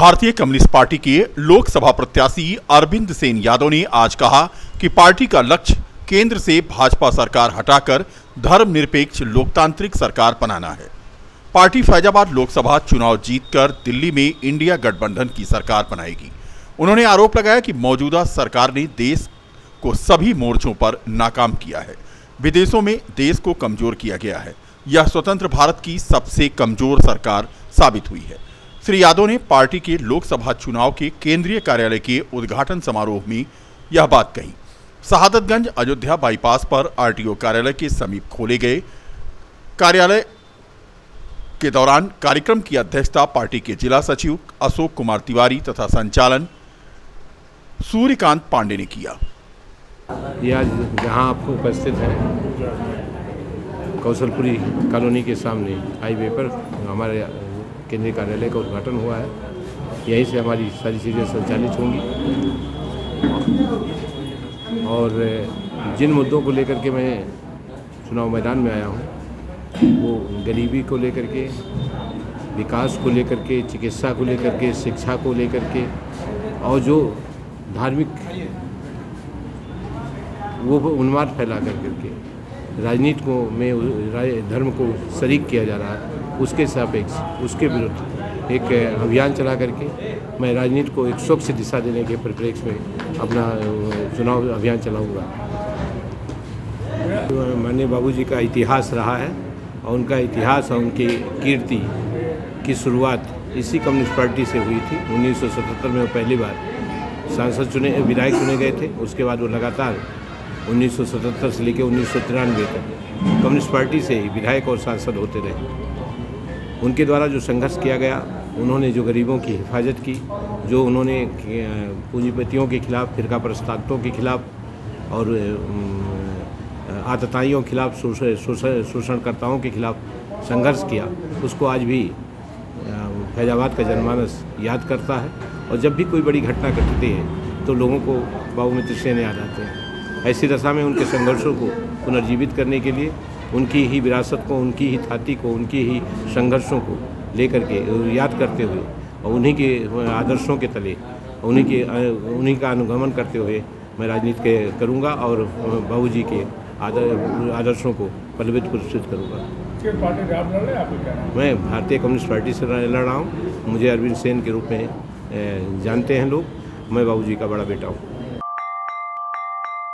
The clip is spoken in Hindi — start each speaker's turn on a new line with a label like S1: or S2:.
S1: भारतीय कम्युनिस्ट पार्टी के लोकसभा प्रत्याशी अरविंद सेन यादव ने आज कहा कि पार्टी का लक्ष्य केंद्र से भाजपा सरकार हटाकर धर्मनिरपेक्ष लोकतांत्रिक सरकार बनाना है। पार्टी फैजाबाद लोकसभा चुनाव जीतकर दिल्ली में इंडिया गठबंधन की सरकार बनाएगी। उन्होंने आरोप लगाया कि मौजूदा सरकार ने देश को सभी मोर्चों पर नाकाम किया है। विदेशों में देश को कमजोर किया गया है। यह स्वतंत्र भारत की सबसे कमजोर सरकार साबित हुई है। श्री यादव ने पार्टी के लोकसभा चुनाव के केंद्रीय कार्यालय के उद्घाटन समारोह में यह बात कही। शहादतगंज अयोध्या बाईपास पर आरटीओ कार्यालय के समीप खोले गए कार्यालय के दौरान कार्यक्रम की अध्यक्षता पार्टी के जिला सचिव अशोक कुमार तिवारी तथा संचालन सूर्यकांत पांडे ने किया।
S2: ये आज जहां आपको उपस्थित है कौशलपुरी कॉलोनी के सामने हाईवे पर हमारे केंद्रीय कार्यालय का उद्घाटन हुआ है। यहीं से हमारी सारी चीज़ें संचालित होंगी और जिन मुद्दों को लेकर के मैं चुनाव मैदान में आया हूँ वो गरीबी को लेकर के, विकास को लेकर के, चिकित्सा को लेकर के, शिक्षा को लेकर के और जो धार्मिक वो उन्माद फैला करके राजनीति को में धर्म को शरीक किया जा रहा है, उसके सापेक्ष उसके विरुद्ध एक अभियान चला करके मैं राजनीति को एक स्वच्छ दिशा देने के परिप्रेक्ष्य में अपना चुनाव अभियान चलाऊंगा। माननीय बाबूजी का इतिहास रहा है और उनका इतिहास और उनकी कीर्ति की शुरुआत इसी कम्युनिस्ट पार्टी से हुई थी। 1977 में वो पहली बार विधायक चुने गए थे। उसके बाद वो लगातार 1977 से लेकर 1993 तक कम्युनिस्ट पार्टी से ही विधायक और सांसद होते रहे। उनके द्वारा जो संघर्ष किया गया, उन्होंने जो गरीबों की हिफाजत की, जो उन्होंने पूंजीपतियों के खिलाफ, फिरका प्रस्तावकों के खिलाफ और आतताइयों के खिलाफ, शोषणकर्ताओं के खिलाफ संघर्ष किया, उसको आज भी फैजाबाद का जनमानस याद करता है। और जब भी कोई बड़ी घटना घटती है तो लोगों को बाबू मित्र सेन याद आते हैं। ऐसी दशा में उनके संघर्षों को पुनर्जीवित करने के लिए उनकी ही विरासत को, उनकी ही थाती को, उनकी ही संघर्षों को लेकर के याद करते हुए और उन्हीं के आदर्शों के तले उन्हीं का अनुगमन करते हुए मैं राजनीति करूंगा और बाबूजी के आदर्शों को बलवित पुरस्कृत करूंगा। मैं भारतीय कम्युनिस्ट पार्टी से लड़ रहा हूँ। मुझे अरविंद सेन के रूप में जानते हैं लोग। मैं बाबूजी का बड़ा बेटा हूँ।